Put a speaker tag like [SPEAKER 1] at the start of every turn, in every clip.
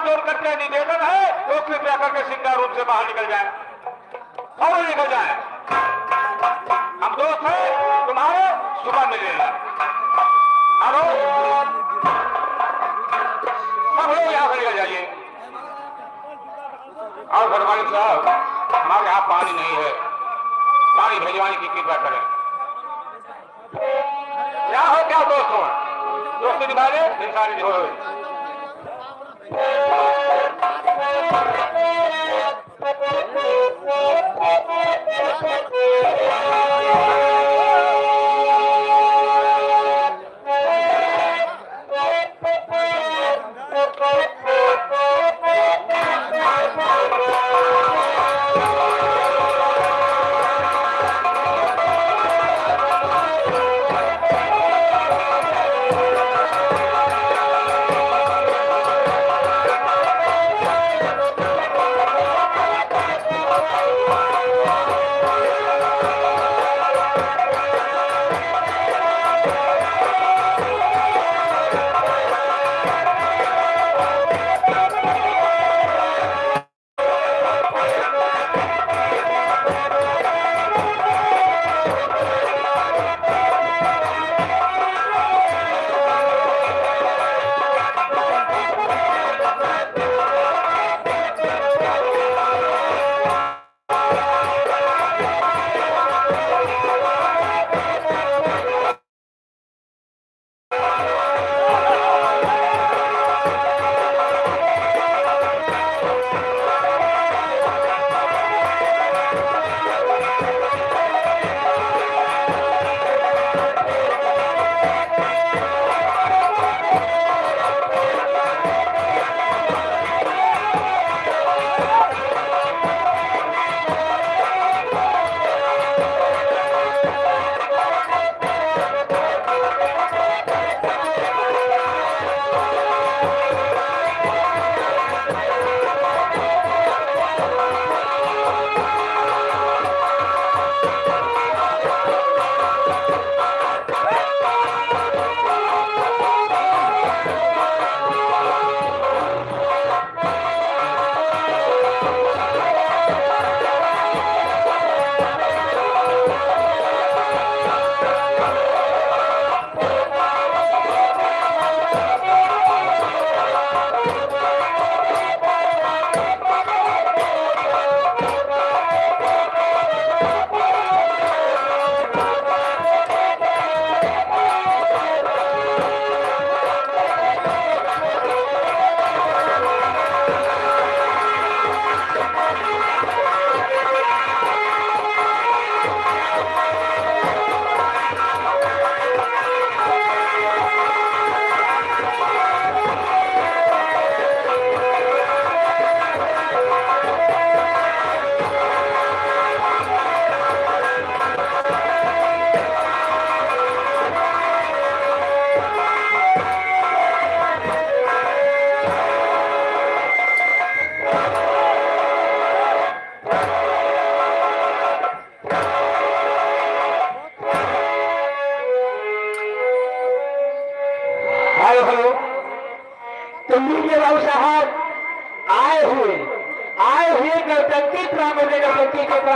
[SPEAKER 1] जोड़ करके निवेदन है तो कृपया करके श्रृंगार रूप से बाहर निकल जाए और निकल जाए। हम दोस्त हैं तुम्हारे, सुबह मिलेगा। हेलो, सब लोग यहाँ से निकल जाइए। और भगवान साहब, हमारे यहाँ पानी नहीं है, पानी भिजवाने की कृपा करें। क्या हो क्या दोस्तों, दोस्ती निभाने इंसानी हो।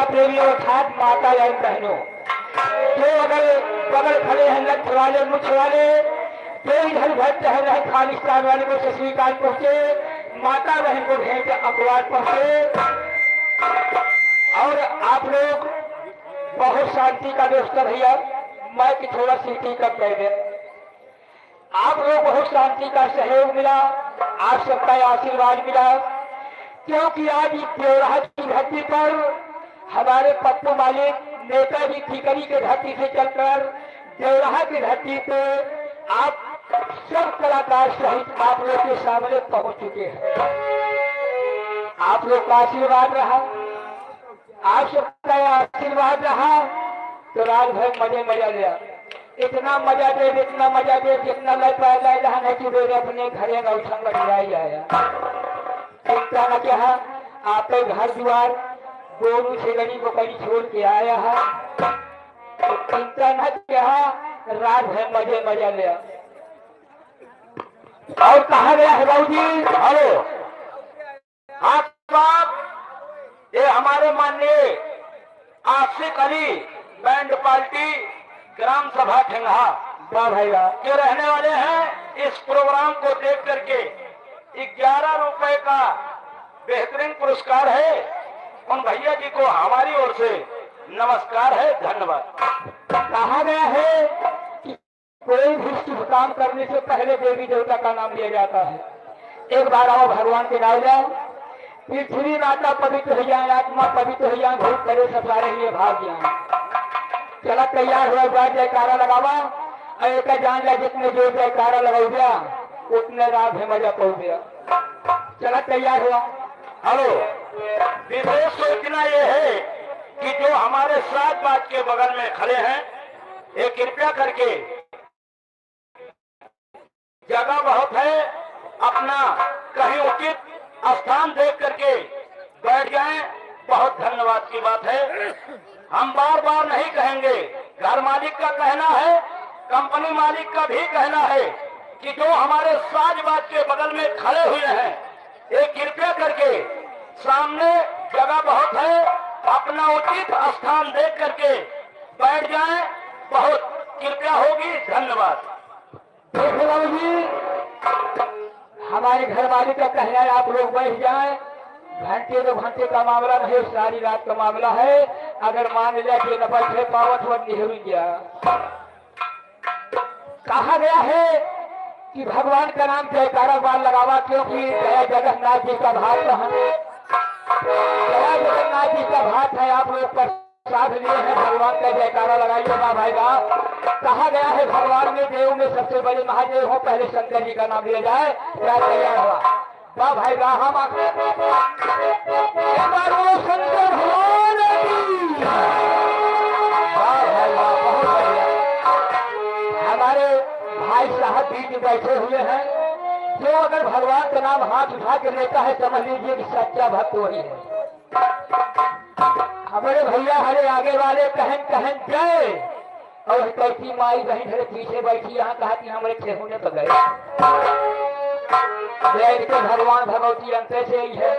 [SPEAKER 2] प्रेमी अर्थात माता या बहनों जो अगर बगल खड़े हैं लक्ष्य वाले मुख्य वाले जो इधर घर टहल रहे खालिस्तान वाले को स्वीकार पहुंचे, माता बहन को भेंट अखबार पहुंचे। और आप लोग बहुत शांति का व्यवस्था भैया, मैं कि थोड़ा सीटी कम कर दे। आप लोग बहुत शांति का सहयोग मिला, आप सबका आशीर्वाद मिला, क्योंकि आज देवराह की धरती पर हमारे पप्पू मालिक नेताजी ठीकरी के धरती से चलकर देवराह की धरती पे आप सब कलाकार सहित आप लोग के सामने पहुंच चुके हैं। आप लोग का आशीर्वाद रहा, आप सबका आशीर्वाद रहा तो रात भर मजे मजा लिया। इतना मजा दे, इतना मजा दे, जितना लगा है कि वे अपने घरे गौसंग आया। चिंता न क्या, आपके घर द्वार गोरू छेगड़ी को कहीं छोड़ के आया है, तो चिंता न क्या, रात भर मजे मजा लिया। और कहा गया है बाबू जी, हेलो
[SPEAKER 1] हाँ साहब, ये हमारे माननीय आशिक अली बैंड पार्टी ग्राम सभा ठेंगा के रहने वाले हैं। इस प्रोग्राम को देख करके 11 रुपए का बेहतरीन पुरस्कार है। उन भैया जी को हमारी ओर से नमस्कार है, धन्यवाद।
[SPEAKER 2] कहा गया है कि कोई भी शुभ काम करने से पहले देवी देवता का नाम लिया जाता है। एक बार आओ भगवान के नाम जाओ, पृथ्वी माता पवित्र हो जाए, आत्मा पवित्र हो जाए, भूत करे सब सारे लिए भाग जाए। चला तैयार हुआ, बार जयकारा लगावा, एक जान लिया जितने जो जयकारा लगा दिया उतने रात है मजा पहुंच गया। चला तैयार हुआ।
[SPEAKER 1] हेलो, विशेष सूचना ये है कि जो हमारे साथ बात के बगल में खड़े हैं, ये कृपया करके जगह बहुत है, अपना कहीं उचित स्थान देख करके बैठ जाएं। बहुत धन्यवाद की बात है। हम बार बार नहीं कहेंगे, घर मालिक का कहना है, कंपनी मालिक का भी कहना है कि जो हमारे साजबाज के बगल में खड़े हुए हैं, ये कृपया करके सामने जगह बहुत है, अपना उचित स्थान देख करके बैठ जाएं। बहुत कृपया होगी, धन्यवाद।
[SPEAKER 2] देखो बाबू जी, हमारे घर वाले का कहना है आप लोग बैठ जाएं। घंटे 2 घंटे का मामला नहीं, सारी रात का मामला है। अगर मान लिया कि न बैठे पावत हुआ निहरू गया। कहा गया है कि भगवान का नाम जयकारा बार लगावा, क्योंकि जय जगन्नाथ जी का भात है, जय जगन्नाथ जी का भात है। आप लोग प्रसाद लिए हैं, भगवान का जयकारा लगाइए ना भाई साहब। कहा गया है भगवान में देव में सबसे बड़े महादेव हो, पहले शंकर जी का नाम लिया जाए। क्या तैयार हुआ? वाह भाई वाह, हम शंकर भगवान की। वाह भाई वाह, बहुत बढ़िया। हमारे भाई साहब बीच में बैठे हुए हैं, जो अगर भगवान का नाम हाथ उठा के लेता है समझ लीजिए कि सच्चा भक्त वही है। हमारे भैया हरे आगे वाले कहन कहन जय, और कैसी माई बहन हरे पीछे बैठी यहाँ कहा कि हमारे ठेहुने पर गए। के भगवान भगवती अंतर से ही है।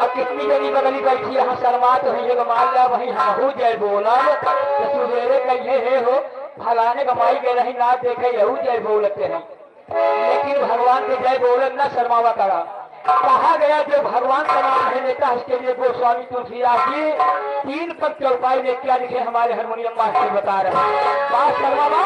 [SPEAKER 2] अब कितनी जनी बगली बैठी यहाँ शर्मा तो है, मान लिया वही हम जय बोला सुबेरे कहिए हे हो फलाने कमाई के रही ना देखे यहू जय बोलते हैं, लेकिन भगवान के जय बोले न शर्मावा करा। कहा गया जो भगवान का नाम है लेता है, इसके लिए गोस्वामी तुलसीदास जी 3 पद चौपाई में क्या लिखे हमारे हारमोनियम मास्टर बता रहे हैं। बात शर्मावा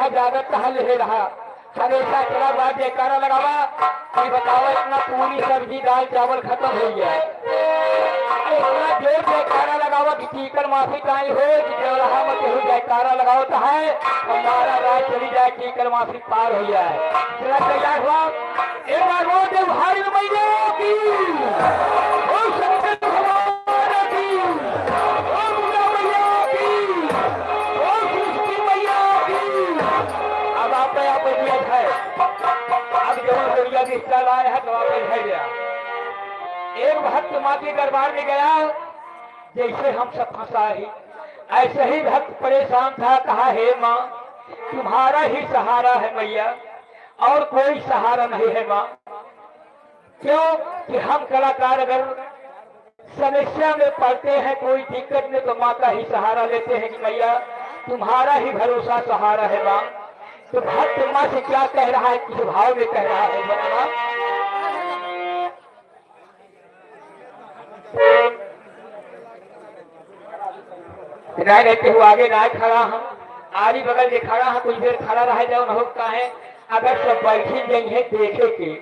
[SPEAKER 2] जागत कहा ले रहा हमेशा चला बात जयकारा लगावा कि बताओ इतना पूरी सब्जी दाल चावल खत्म हो गया। इतना जोर जयकारा लगावा कि टीकर माफी काई हो कि जो रहा मत जयकारा लगाओ तो है हमारा राय चली जाए, टीकर माफी पार हो जाए। चला तैयार हुआ, एक बार वो देव भाई मैया की, ओ शंकर भगवान की, ओ मुन्ना मैया की, ओ सृष्टि मैया की। अब आप दिया है, अब जब दुनिया की स्टाइल आए है तो वापस है गया। एक भक्त माँ के दरबार में गया, जैसे हम सब फंसा ही ऐसे ही भक्त परेशान था। कहा हे माँ तुम्हारा ही सहारा है मैया, और कोई सहारा नहीं है माँ। क्यों कि हम कलाकार अगर समस्या में पड़ते हैं, कोई दिक्कत में तो माँ का ही सहारा लेते हैं कि मैया तुम्हारा ही भरोसा सहारा है माँ। तो भक्त माँ से क्या कह रहा है, किस भाव में कह रहा है माँ? नहीं रहते हुए आगे ना खड़ा हम आरी बगल में खड़ा है, कुछ देर खड़ा रह जाओ न का है। अगर सब बैठी जाइए देखे के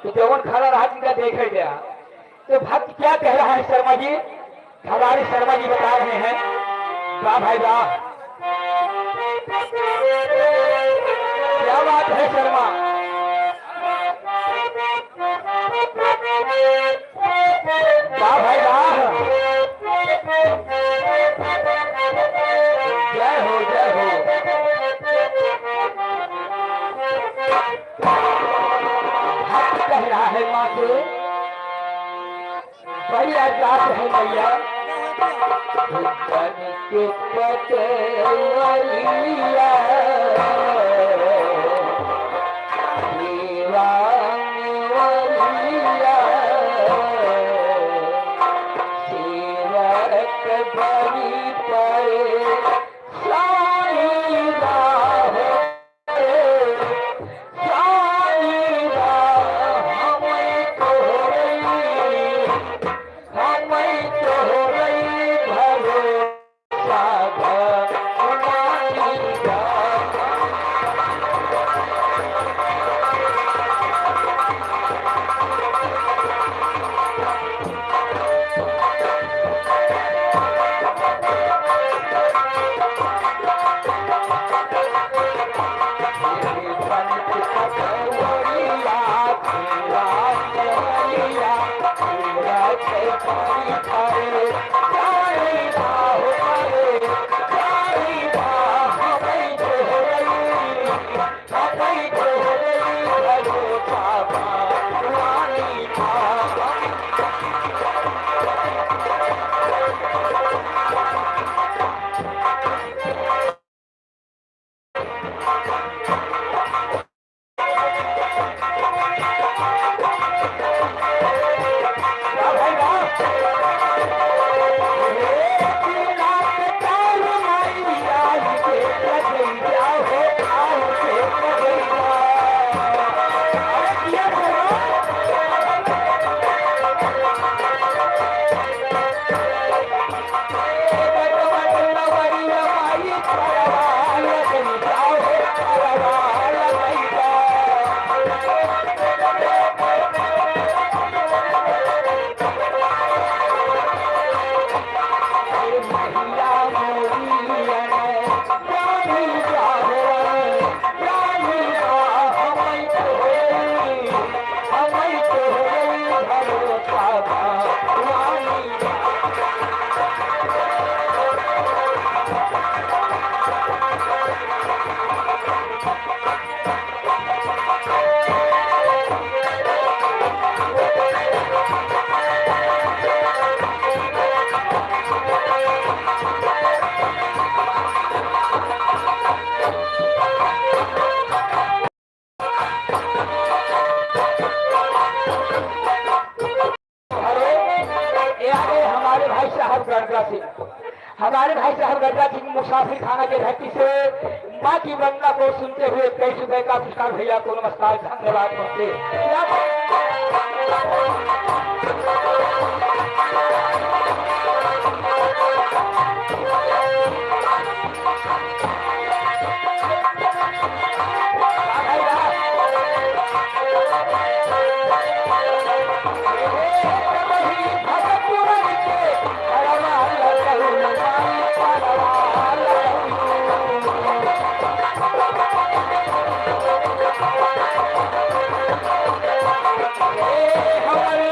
[SPEAKER 2] तो जवन खड़ा रहा जिनका देखे जा। तो भक्त क्या कह रहा है शर्मा जी, हमारे शर्मा जी बता रहे हैं, वाह भाई वाह, क्या बात है शर्मा। वाह भाई वाह, जय हो जय हो। भक्त कह रहा है माँ से, बड़ी अरदास है मैया, बन के पतवरिया दीवानवरिया सेवक बड़ी परे साई राह साई राह हमें तोहरी हमें तोहरी भरोसा भगवानी का। हमारे भाई साहब गड्ढा सिंह मुसाफिर खाना के धरती से माँ की वंदना को सुनते हुए 23 रुपए का पुरस्कार भैया को नमस्कार धन्यवाद करते। हमारे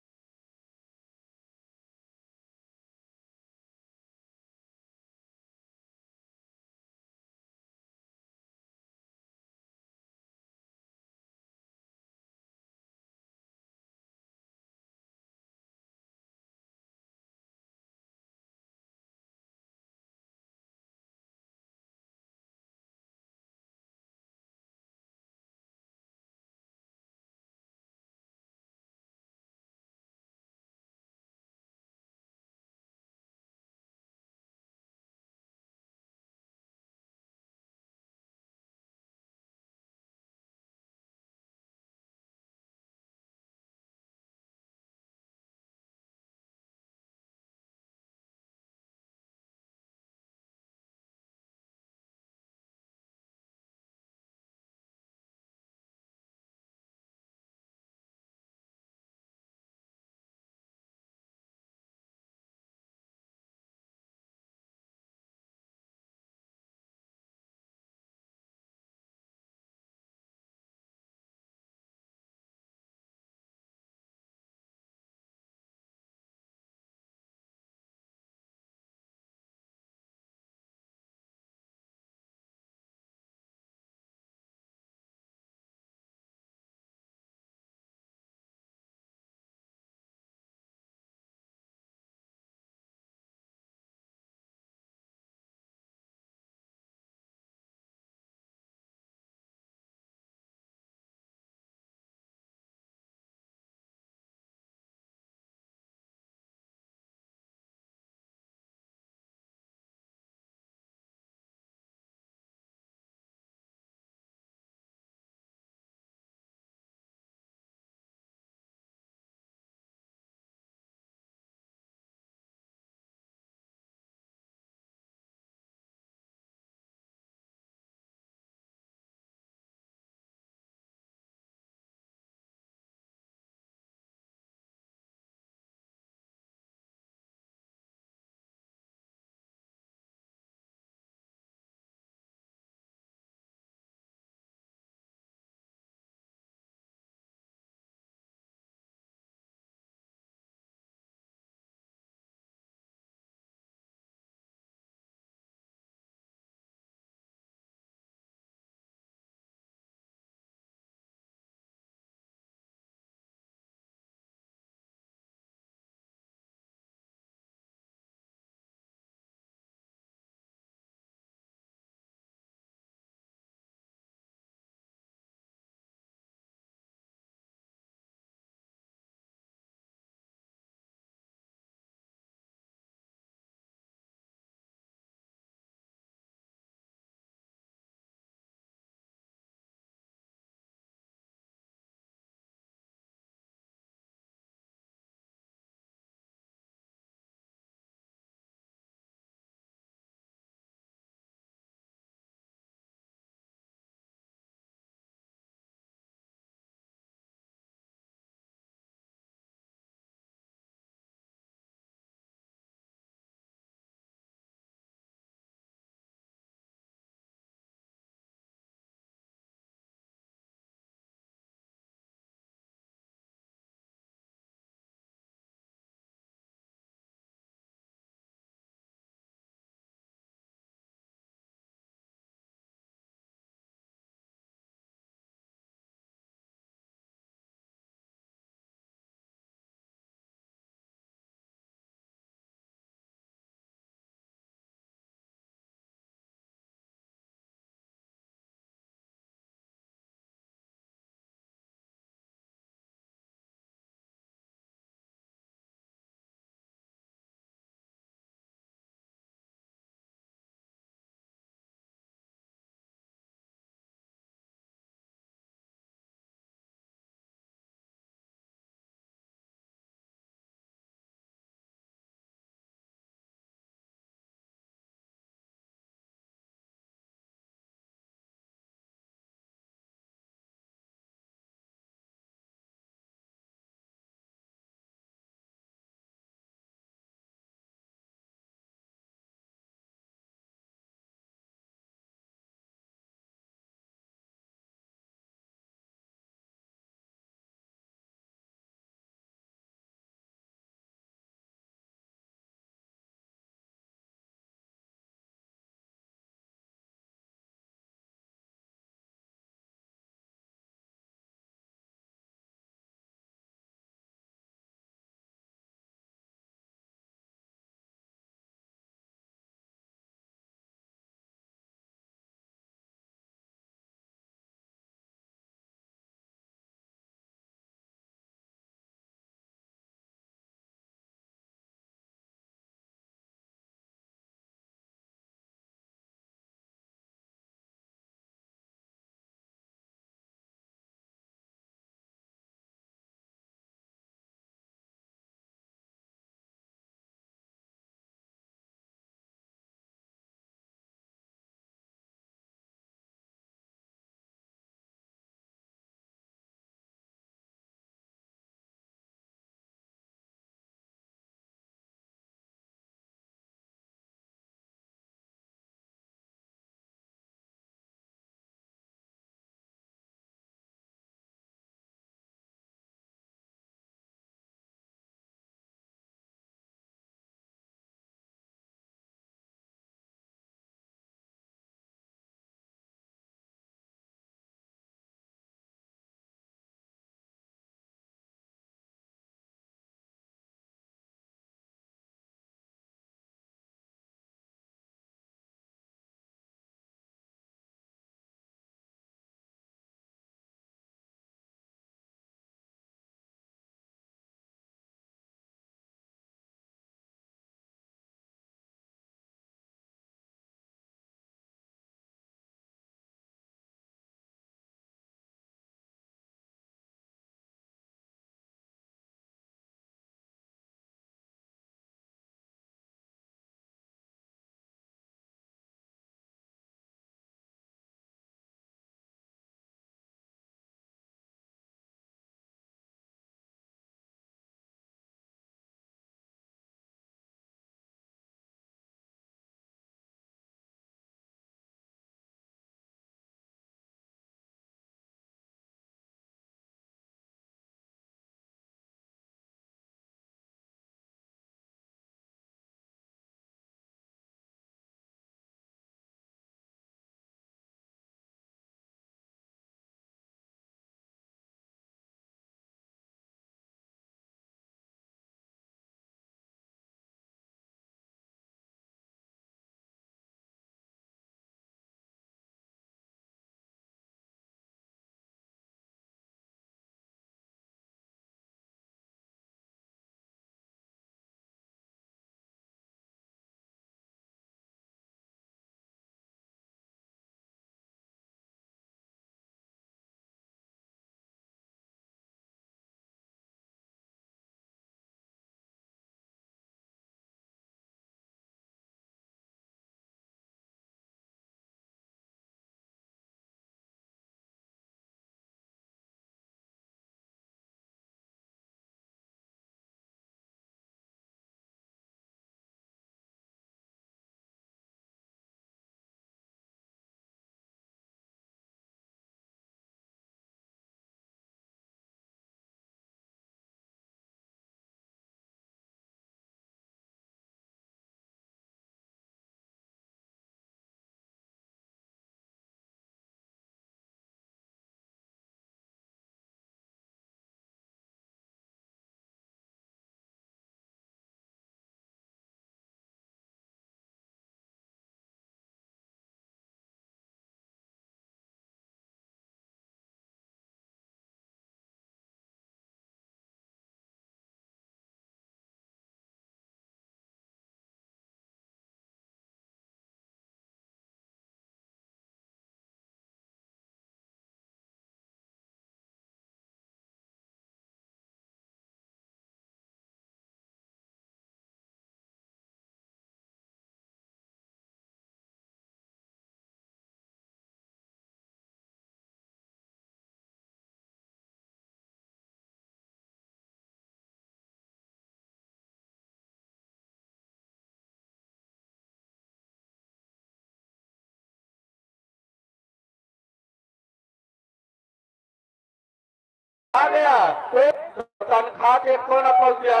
[SPEAKER 1] आ गया तनख्वाह के कौन पहुंच गया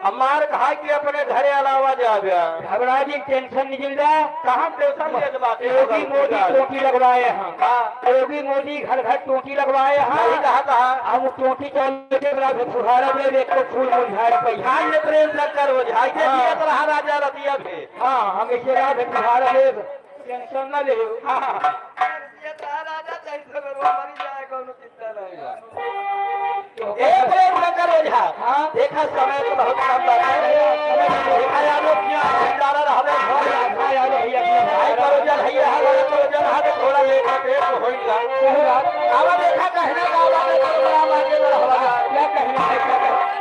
[SPEAKER 1] हमार घाई के अपने घरे अलावा जा गया
[SPEAKER 2] घबरा जी टेंशन नहीं मिल रहा।
[SPEAKER 1] कहाँ टेंशन ले बात
[SPEAKER 2] योगी मोदी टोटी लगवाए हैं। योगी मोदी घर घर टोटी लगवाए हैं।
[SPEAKER 1] कहा
[SPEAKER 2] हम टोटी चलने के बाद फुहारा में एक तो फूल मुरझाए पैसा
[SPEAKER 1] ये प्रेम चक्कर हो जाए रहा राजा रतिया भी
[SPEAKER 2] हाँ हम इसे रात फुहारा में टेंशन न ले
[SPEAKER 1] प्रेम चक्कर हो जाए। हाँ देखा समय तो बहुत कम लगा देखा यारो क्या भंडारा रहबे थोड़ा लेट होगा आवा देखा कहने का आवाज बड़ा लागे रहवा
[SPEAKER 2] क्या कहना है क्या कहना है